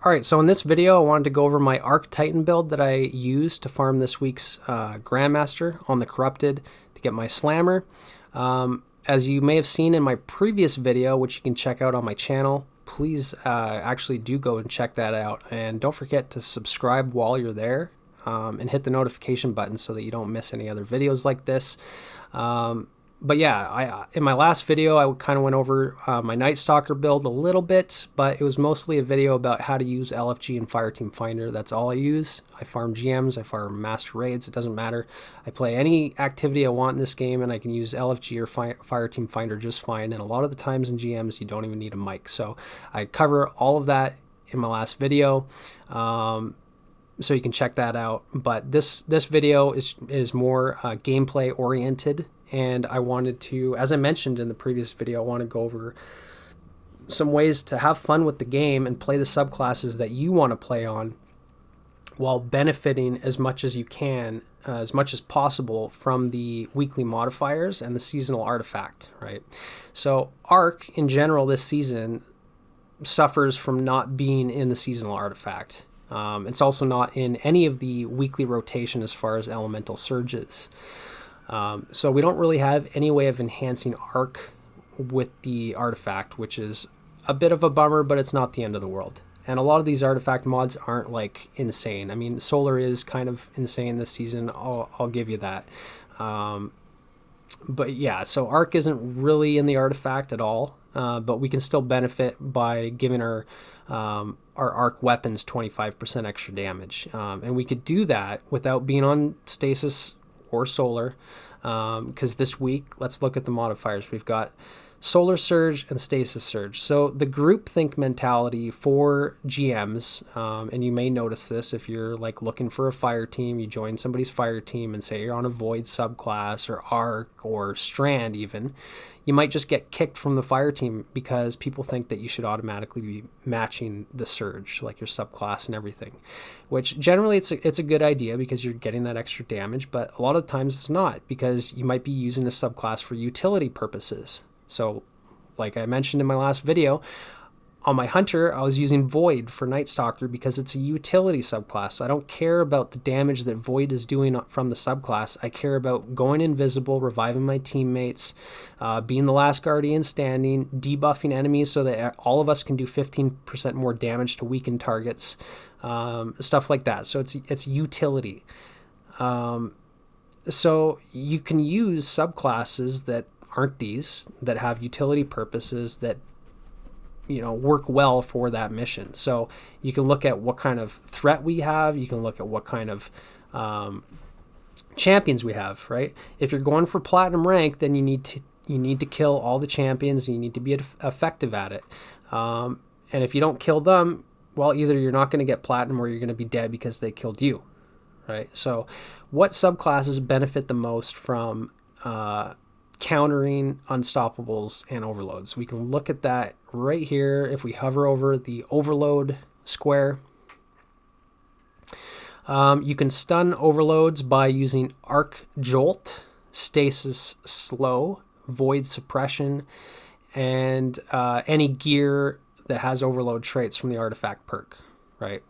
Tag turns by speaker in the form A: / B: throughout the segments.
A: Alright, so in this video I wanted to go over my Arc Titan build that I used to farm this week's Grandmaster on the Corrupted to get my Slammer. As you may have seen in my previous video, which you can check out on my channel, please actually do go and check that out. And don't forget to subscribe while you're there and hit the notification button so that you don't miss any other videos like this. But yeah, in my last video, I kind of went over my Night Stalker build a little bit, but it was mostly a video about how to use LFG and Fireteam Finder. That's all I use. I farm GMs, I farm Master Raids, it doesn't matter. I play any activity I want in this game, and I can use LFG or Fireteam Finder just fine. And a lot of the times in GMs, you don't even need a mic. So I cover all of that in my last video. So you can check that out. But this video is more gameplay oriented, and I wanted to, as I mentioned in the previous video, I want to go over some ways to have fun with the game and play the subclasses that you want to play on while benefiting as much as you can, as much as possible, from the weekly modifiers and the seasonal artifact, right? So Arc in general this season suffers from not being in the seasonal artifact. It's also not in any of the weekly rotation as far as elemental surges. So we don't really have any way of enhancing Arc with the artifact, which is a bit of a bummer, but it's not the end of the world. And a lot of these artifact mods aren't like insane. I mean, Solar is kind of insane this season. I'll give you that. But yeah, so Arc isn't really in the artifact at all, but we can still benefit by giving our Arc weapons 25% extra damage. And we could do that without being on Stasis or Solar, because this week, let's look at the modifiers. We've got Solar Surge and Stasis Surge. So the groupthink mentality for GMs, and you may notice this if you're like looking for a fire team, you join somebody's fire team and say you're on a Void subclass or Arc or Strand even, you might just get kicked from the fire team because people think that you should automatically be matching the Surge, like your subclass and everything, which generally it's a good idea because you're getting that extra damage, but a lot of times it's not, because you might be using a subclass for utility purposes. So like I mentioned in my last video, on my Hunter, I was using Void for Night Stalker because it's a utility subclass. I don't care about the damage that Void is doing from the subclass. I care about going invisible, reviving my teammates, being the last Guardian standing, debuffing enemies so that all of us can do 15% more damage to weakened targets, stuff like that. So it's utility. So you can use subclasses that aren't these, that have utility purposes that work well for that mission. So you can look at what kind of threat we have, you can look at what kind of champions we have, right? If you're going for platinum rank, then you need to kill all the champions, and you need to be effective at it. And if you don't kill them, well, either you're not going to get platinum or you're going to be dead because they killed you, right? So what subclasses benefit the most from countering unstoppables and overloads? We can look at that right here. If we hover over the overload square, you can stun overloads by using Arc Jolt, Stasis Slow, Void Suppression, and any gear that has overload traits from the artifact perk, right?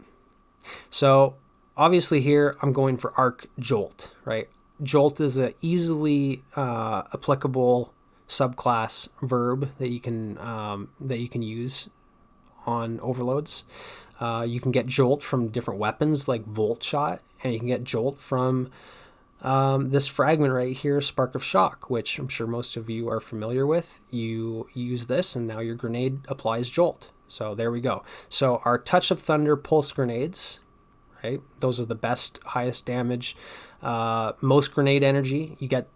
A: So obviously here I'm going for Arc Jolt, right? Jolt is an easily applicable subclass verb that you can use on overloads. You can get Jolt from different weapons like Volt Shot, and you can get Jolt from this fragment right here, Spark of Shock, which I'm sure most of you are familiar with. You use this, and now your grenade applies Jolt. So there we go. So our Touch of Thunder pulse grenades, right? Those are the best, highest damage, most grenade energy. You get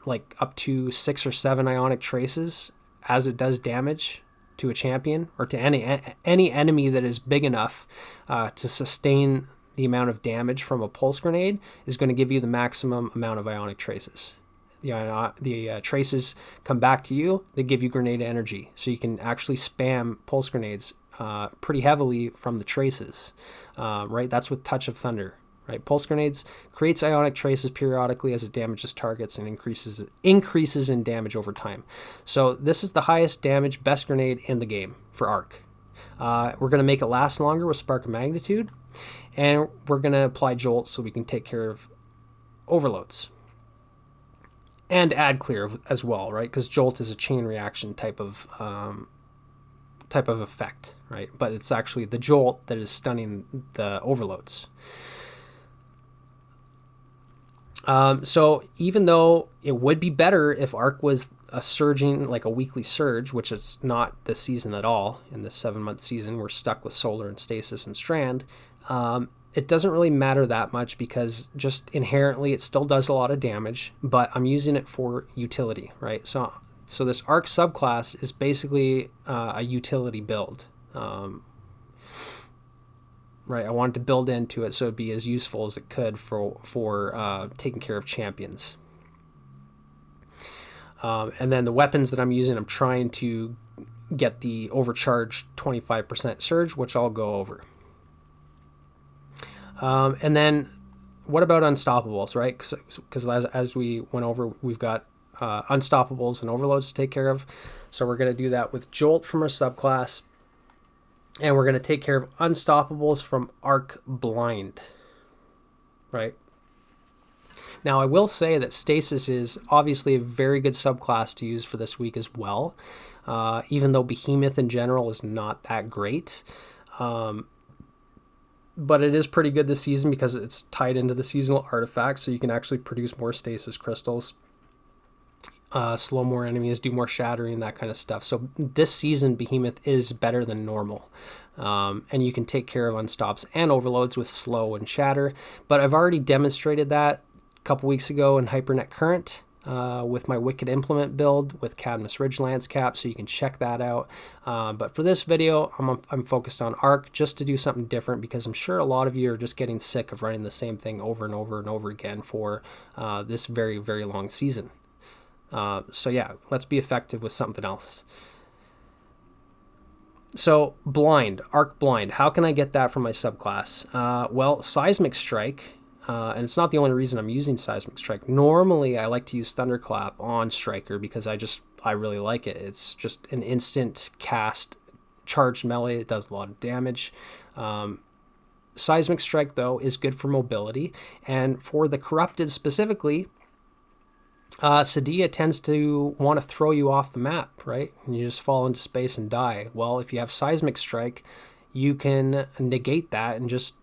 A: like up to 6 or 7 ionic traces as it does damage to a champion or to any enemy that is big enough to sustain the amount of damage from a pulse grenade is going to give you the maximum amount of ionic traces. The traces come back to you, they give you grenade energy, so you can actually spam pulse grenades pretty heavily from the traces, right? That's with Touch of Thunder, right? Pulse grenades creates ionic traces periodically as it damages targets and increases in damage over time. So this is the highest damage, best grenade in the game for Arc. We're going to make it last longer with Spark of Magnitude, and we're going to apply Jolt so we can take care of overloads. And add clear as well, right? Because Jolt is a chain reaction type of effect, right? But it's actually the Jolt that is stunning the overloads. So even though it would be better if Arc was a surging, like a weekly surge, which it's not this season at all. In the 7-month season, we're stuck with Solar and Stasis and Strand. It doesn't really matter that much because just inherently it still does a lot of damage, but I'm using it for utility, right? So this Arc subclass is basically a utility build. Right, I wanted to build into it so it'd be as useful as it could for taking care of champions. And then the weapons that I'm using, I'm trying to get the overcharged 25% surge, which I'll go over. And then what about unstoppables, right? Because as we went over, we've got unstoppables and overloads to take care of. So we're going to do that with Jolt from our subclass. And we're going to take care of unstoppables from Arc Blind, right? Now, I will say that Stasis is obviously a very good subclass to use for this week as well, even though Behemoth in general is not that great. But it is pretty good this season because it's tied into the seasonal artifact, so you can actually produce more Stasis crystals, slow more enemies, do more shattering, that kind of stuff. So this season, Behemoth is better than normal. And you can take care of unstops and overloads with slow and shatter. But I've already demonstrated that a couple weeks ago in Hypernet Current with my Wicked Implement build with Cadmus Ridge Lance Cap, so you can check that out. But for this video, I'm focused on Arc just to do something different because I'm sure a lot of you are just getting sick of running the same thing over and over and over again for this very, very long season. So yeah, let's be effective with something else. So Blind, Arc Blind, how can I get that from my subclass? Well, Seismic Strike, and it's not the only reason I'm using Seismic Strike. Normally, I like to use Thunderclap on Striker because I really like it. It's just an instant cast, charged melee. It does a lot of damage. Seismic Strike, though, is good for mobility, and for the Corrupted specifically, Sadia tends to want to throw you off the map, right? And you just fall into space and die. Well, if you have Seismic Strike, you can negate that and just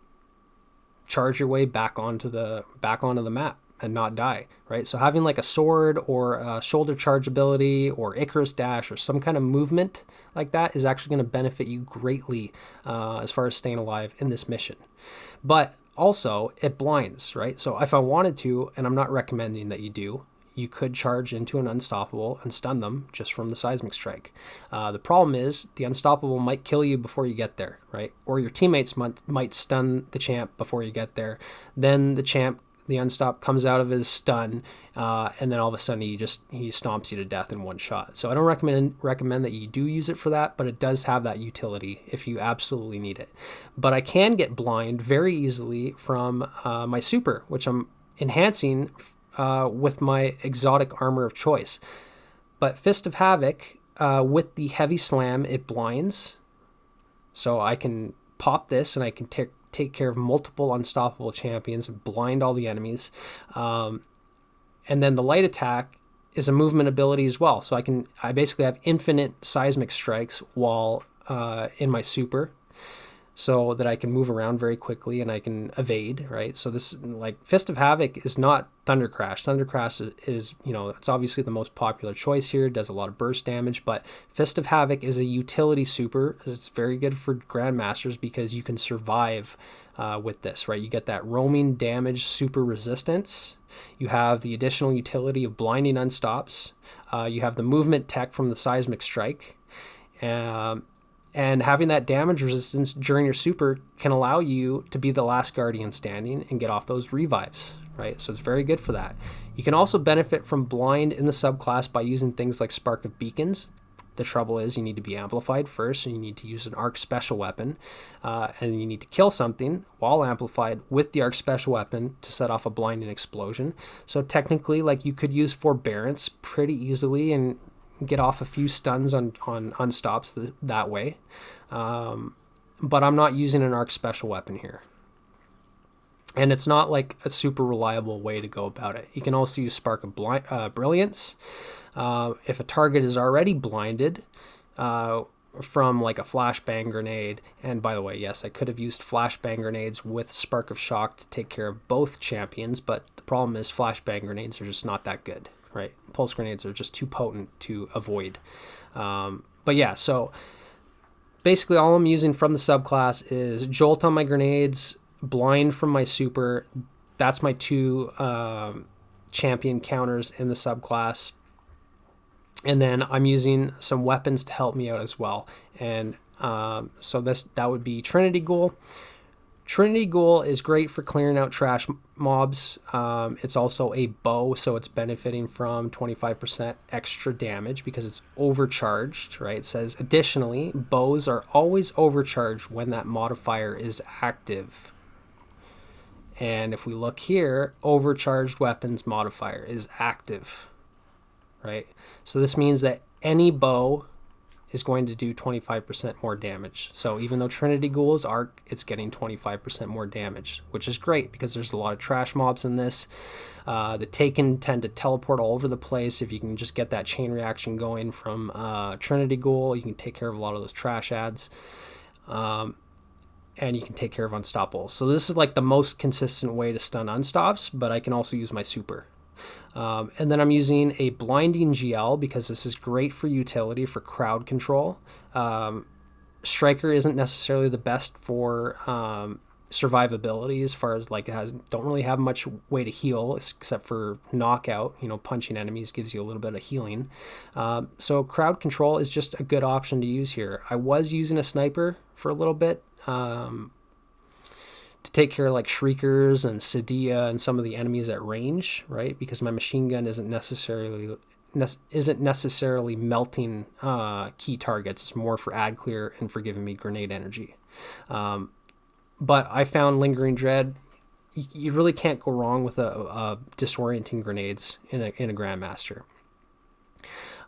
A: charge your way back onto the map and not die, right? So having like a sword or a shoulder charge ability or Icarus Dash or some kind of movement like that is actually going to benefit you greatly as far as staying alive in this mission. But also, it blinds, right? So if I wanted to, and I'm not recommending that you do, you could charge into an unstoppable and stun them just from the Seismic Strike. The problem is the unstoppable might kill you before you get there, right? Or your teammates might stun the champ before you get there. Then the champ, the unstop, comes out of his stun, and then all of a sudden he stomps you to death in one shot. So I don't recommend that you do use it for that, but it does have that utility if you absolutely need it. But I can get blind very easily from my super, which I'm enhancing with my exotic armor of choice. But Fist of Havoc, with the heavy slam, it blinds. So I can pop this and I can take care of multiple unstoppable champions and blind all the enemies. And then the light attack is a movement ability as well. So I basically have infinite seismic strikes while in my super, so that I can move around very quickly and I can evade, right? So this, like, Fist of Havoc is not Thunder Crash. Thunder Crash is, it's obviously the most popular choice here, does a lot of burst damage, but Fist of Havoc is a utility super. It's very good for Grandmasters because you can survive with this, right? You get that roaming damage super resistance. You have the additional utility of blinding unstops. You have the movement tech from the Seismic Strike. And having that damage resistance during your super can allow you to be the last Guardian standing and get off those revives, right? So it's very good for that. You can also benefit from blind in the subclass by using things like Spark of Beacons. The trouble is you need to be amplified first, and you need to use an arc special weapon, and you need to kill something while amplified with the arc special weapon to set off a blinding explosion. So technically, like, you could use Forbearance pretty easily and get off a few stuns on unstops that way. But I'm not using an arc special weapon here. And it's not like a super reliable way to go about it. You can also use Spark of Brilliance. If a target is already blinded from like a flashbang grenade, and by the way, yes, I could have used flashbang grenades with Spark of Shock to take care of both champions, but the problem is flashbang grenades are just not that good, right? Pulse grenades are just too potent to avoid. But yeah, so basically all I'm using from the subclass is Jolt on my grenades, Blind from my super. That's my two champion counters in the subclass. And then I'm using some weapons to help me out as well. And so that would be Trinity Ghoul. Trinity Ghoul is great for clearing out trash mobs. It's also a bow, so it's benefiting from 25% extra damage because it's overcharged, right? It says, additionally, bows are always overcharged when that modifier is active. And if we look here, overcharged weapons modifier is active, right? So this means that any bow is going to do 25% more damage. So even though Trinity Ghoul is arc, it's getting 25% more damage, which is great because there's a lot of trash mobs in this. The Taken tend to teleport all over the place. If you can just get that chain reaction going from Trinity Ghoul, you can take care of a lot of those trash ads. And you can take care of unstoppables. So this is like the most consistent way to stun unstops, but I can also use my super. And then I'm using a blinding GL because this is great for utility for crowd control. Striker isn't necessarily the best for survivability as far as like don't really have much way to heal except for knockout. Punching enemies gives you a little bit of healing. So crowd control is just a good option to use here. I was using a sniper for a little bit to take care of like Shriekers and Sadia and some of the enemies at range, right? Because my machine gun isn't necessarily melting key targets. It's more for ad clear and for giving me grenade energy. But I found Lingering Dread. You really can't go wrong with a disorienting grenades in a Grandmaster.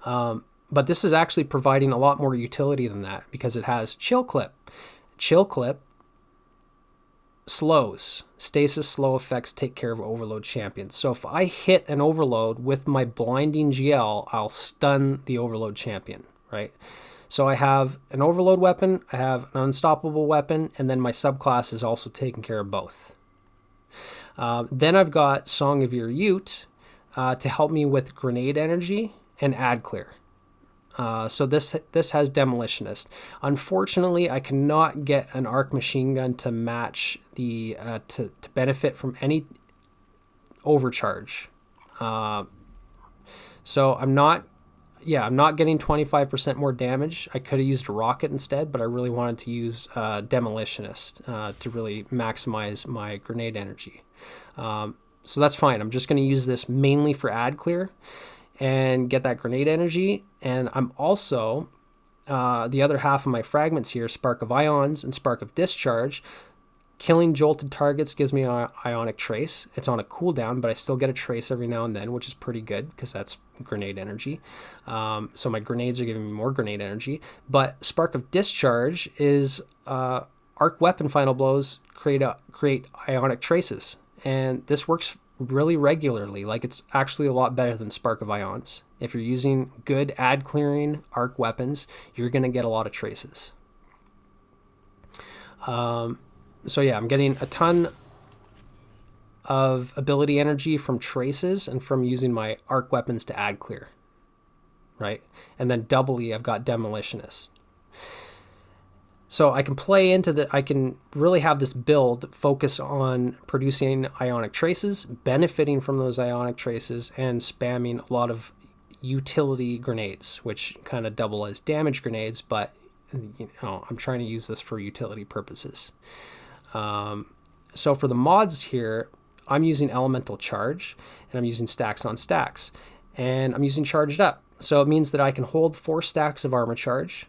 A: But this is actually providing a lot more utility than that because it has Chill Clip. Chill Clip slows. Stasis slow effects take care of overload champions. So if I hit an overload with my blinding GL, I'll stun the overload champion, right? So I have an overload weapon, I have an unstoppable weapon, and then my subclass is also taking care of both. Then I've got Song of Your Ute to help me with grenade energy and ad clear. So this has Demolitionist. Unfortunately, I cannot get an arc machine gun to match the to benefit from any overcharge. So I'm not getting 25% more damage. I could have used a rocket instead, but I really wanted to use Demolitionist to really maximize my grenade energy. So that's fine. I'm just going to use this mainly for ad clear and get that grenade energy. And I'm also, the other half of my fragments here, Spark of Ions and Spark of Discharge. Killing jolted targets gives me an Ionic Trace. It's on a cooldown, but I still get a trace every now and then, which is pretty good because that's grenade energy. So my grenades are giving me more grenade energy. But Spark of Discharge is arc weapon final blows create Ionic Traces. And this works really regularly. Like, it's actually a lot better than Spark of Ions. If you're using good ad clearing arc weapons, you're going to get a lot of traces. So yeah, I'm getting a ton of ability energy from traces and from using my arc weapons to ad clear, right? And then doubly, I've got Demolitionist. So I can play into I can really have this build focus on producing Ionic Traces, benefiting from those Ionic Traces, and spamming a lot of utility grenades, which kind of double as damage grenades, but I'm trying to use this for utility purposes. So for the mods here, I'm using Elemental Charge, and I'm using stacks on stacks, and I'm using Charged Up. So it means that I can hold 4 stacks of Armor Charge.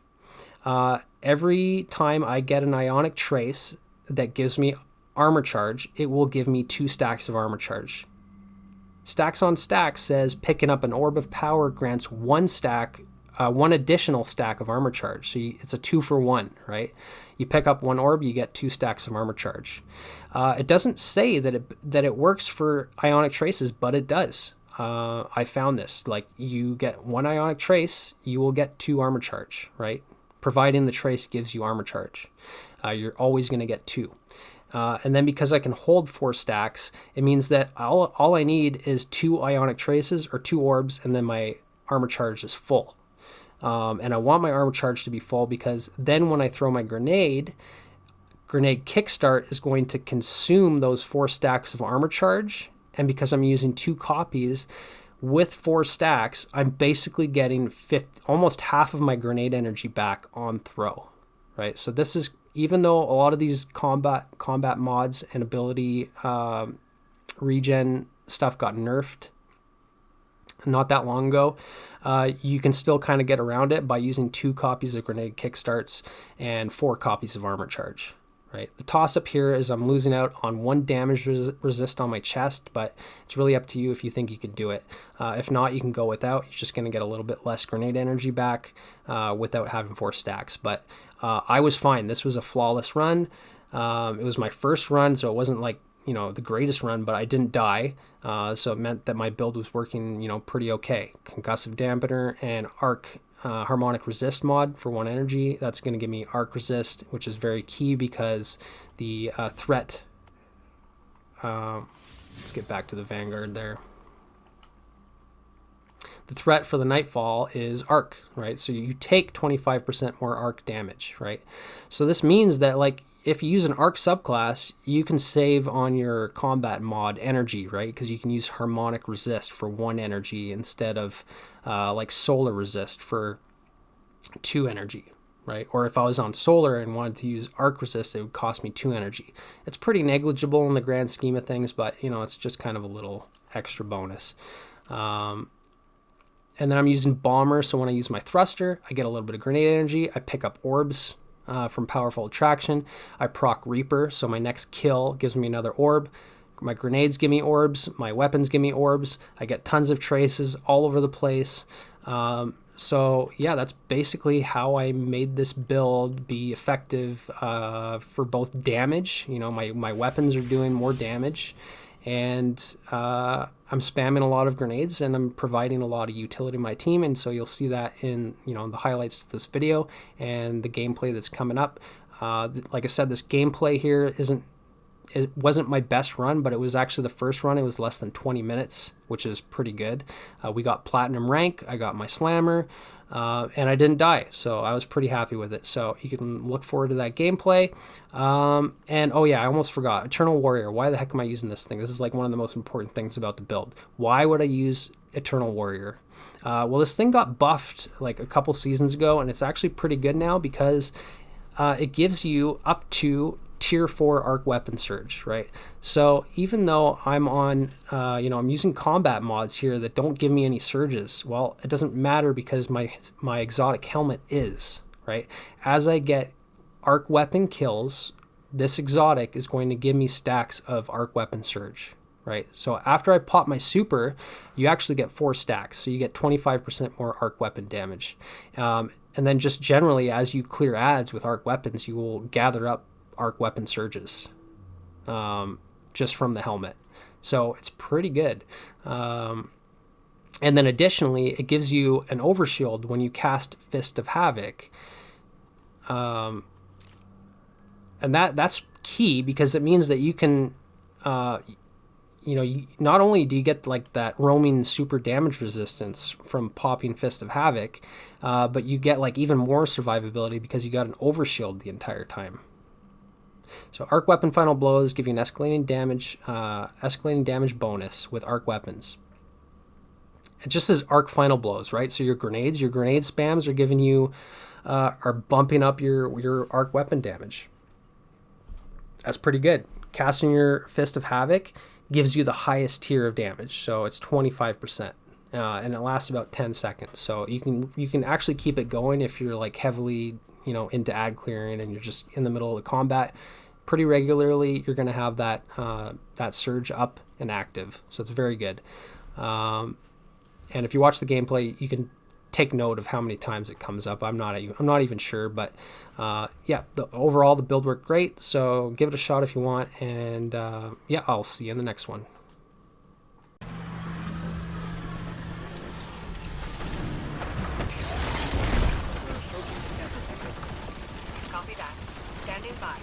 A: Every time I get an Ionic Trace that gives me Armor Charge, it will give me 2 stacks of Armor Charge. Stacks on Stacks says picking up an Orb of Power grants one additional stack of armor charge. So it's a 2-for-1, right? You pick up one orb, you get 2 stacks of armor charge. It doesn't say that it works for Ionic Traces, but it does. I found this. Like, you get 1 Ionic Trace, you will get 2 armor charge, right? Providing the trace gives you armor charge. You're always going to get 2. And then because I can hold 4 stacks, it means that all I need is 2 Ionic Traces or 2 orbs, and then my armor charge is full. And I want my armor charge to be full because then when I throw my grenade kickstart is going to consume those 4 stacks of armor charge. And because I'm using 2 copies with 4 stacks, I'm basically getting almost half of my grenade energy back on throw, right? So this is, even though a lot of these combat mods and ability regen stuff got nerfed not that long ago, you can still kind of get around it by using 2 copies of grenade kickstarts and 4 copies of armor charge, right? The toss-up here is I'm losing out on 1 damage resist on my chest, but it's really up to you if you think you can do it. If not, you can go without. You're just going to get a little bit less grenade energy back without having 4 stacks. But I was fine. This was a flawless run. It was my first run, so it wasn't like, the greatest run, but I didn't die. So it meant that my build was working, pretty okay. Concussive Dampener and Arc Harmonic Resist mod for 1 energy. That's going to give me Arc Resist, which is very key because the threat... let's get back to the Vanguard there. The threat for the Nightfall is Arc, right? So you take 25% more Arc damage, right? So this means that, like, if you use an Arc subclass, you can save on your combat mod energy, right? Because you can use Harmonic Resist for 1 energy instead of like Solar Resist for 2 energy, right? Or if I was on Solar and wanted to use Arc Resist, it would cost me 2 energy. It's pretty negligible in the grand scheme of things, but, it's just kind of a little extra bonus. And then I'm using Bomber, so when I use my thruster, I get a little bit of grenade energy. I pick up orbs from Powerful Attraction. I proc Reaper, so my next kill gives me another orb. My grenades give me orbs. My weapons give me orbs. I get tons of traces all over the place. So yeah, that's basically how I made this build be effective for both damage. My weapons are doing more damage, and I'm spamming a lot of grenades, and I'm providing a lot of utility to my team. And so you'll see that in the highlights of this video and the gameplay that's coming up. Like I said, this gameplay here it wasn't my best run, but it was actually the first run. It was less than 20 minutes, which is pretty good. We got platinum rank. I got my slammer, and I didn't die, so I was pretty happy with it. So you can look forward to that gameplay. And oh yeah, I almost forgot. Eternal Warrior. Why the heck am I using this thing? This is like one of the most important things about the build. Why would I use Eternal Warrior? Well, this thing got buffed like a couple seasons ago, and it's actually pretty good now because it gives you up to tier 4 arc weapon surge, right? So even though I'm on, I'm using combat mods here that don't give me any surges, well, it doesn't matter because my exotic helmet is, right? As I get arc weapon kills, this exotic is going to give me stacks of arc weapon surge, right? So after I pop my super, you actually get 4 stacks. So you get 25% more arc weapon damage. And then just generally, as you clear ads with arc weapons, you will gather up arc weapon surges just from the helmet. So it's pretty good. And then additionally, it gives you an overshield when you cast Fist of Havoc. And that's key because it means that you can, not only do you get like that roaming super damage resistance from popping Fist of Havoc, but you get like even more survivability because you got an overshield the entire time. So arc weapon final blows give you an escalating damage bonus with arc weapons. It just says arc final blows, right? So your grenade spams are giving you, are bumping up your arc weapon damage. That's pretty good. Casting your Fist of Havoc gives you the highest tier of damage, so it's 25%, and it lasts about 10 seconds. So you can actually keep it going if you're like heavily into ad clearing and you're just in the middle of the combat. Pretty regularly, you're going to have that surge up and active, so it's very good. And if you watch the gameplay, you can take note of how many times it comes up. I'm not even sure, but yeah, overall the build worked great. So give it a shot if you want, and yeah, I'll see you in the next one.
B: Copy that. Standing by.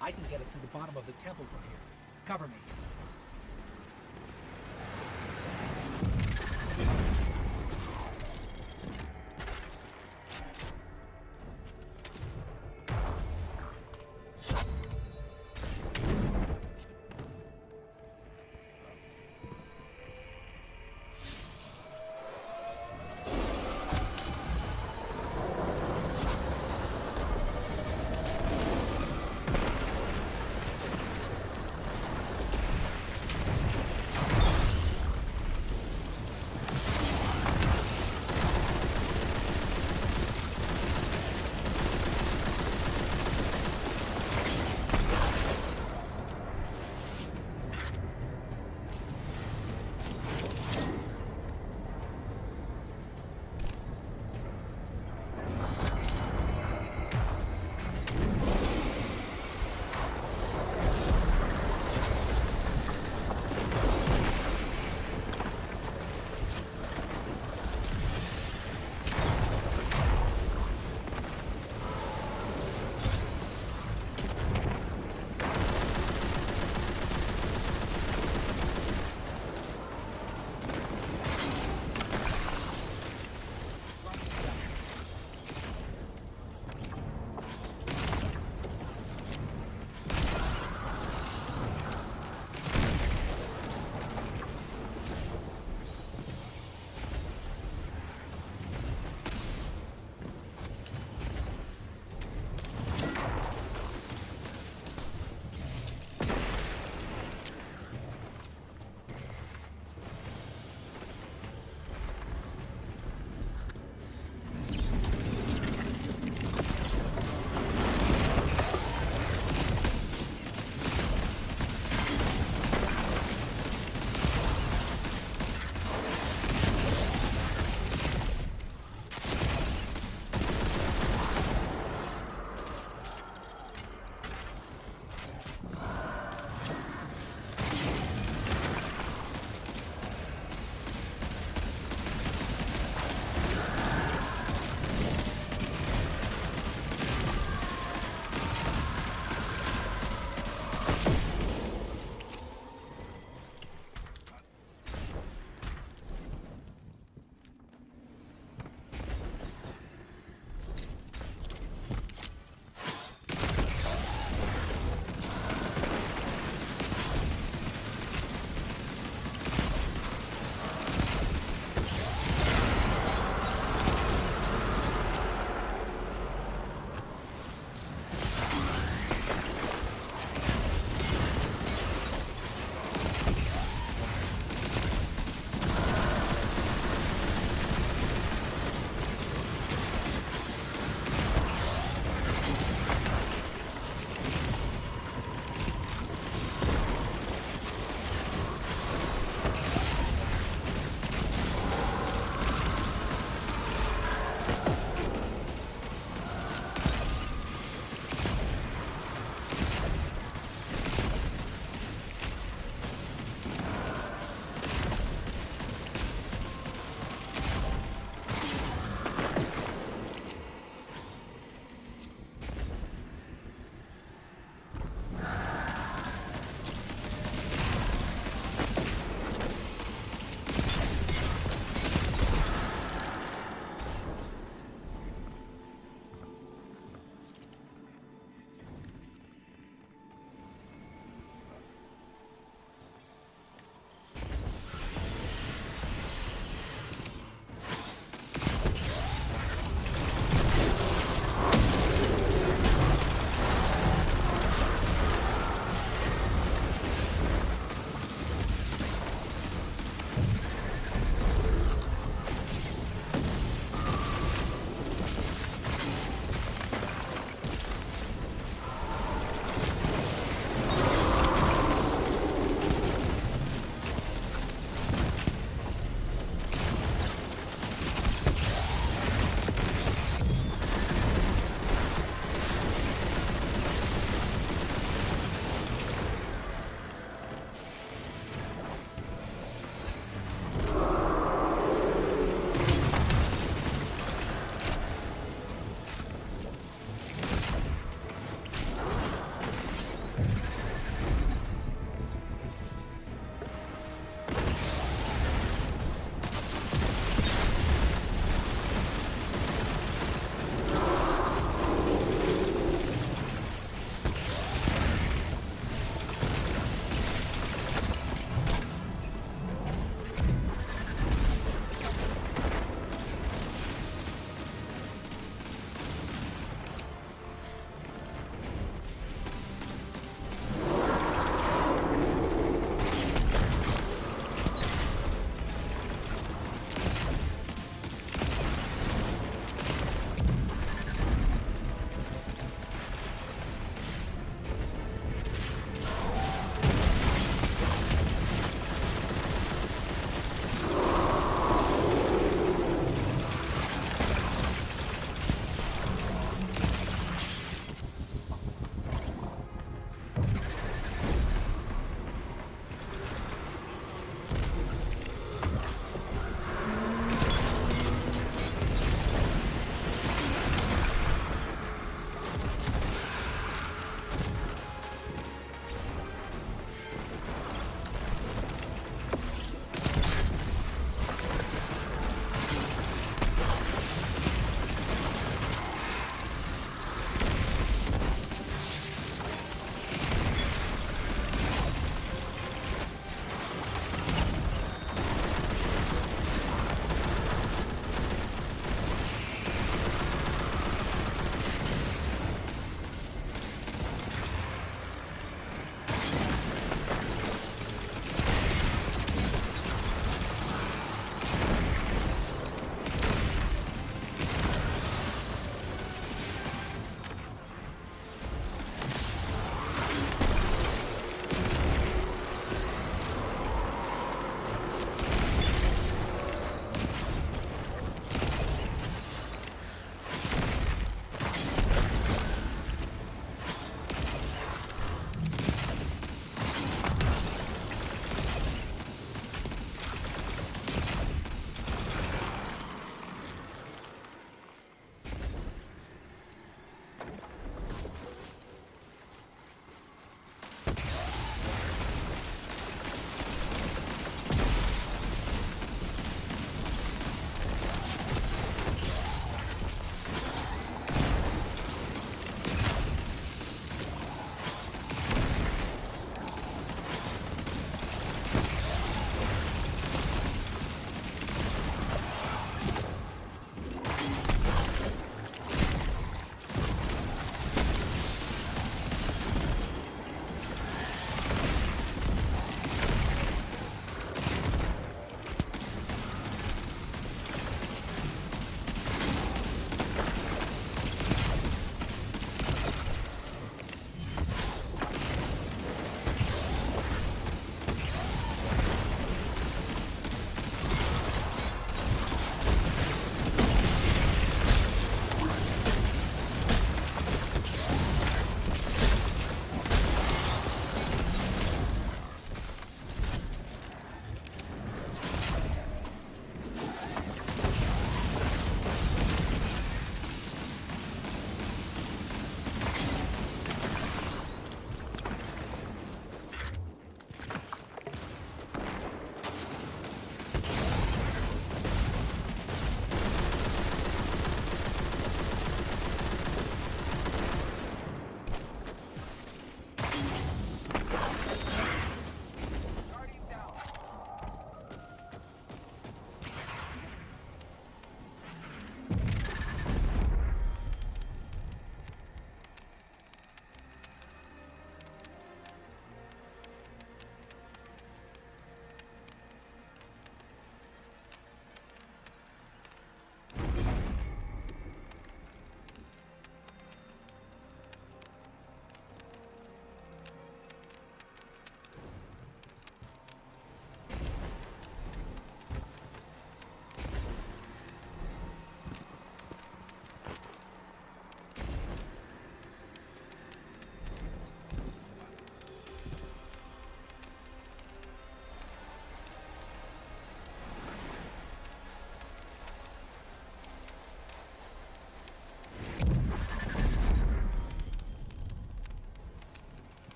C: I can get us to the bottom of the temple from here. Cover me.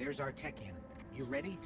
C: There's our tech in. You ready?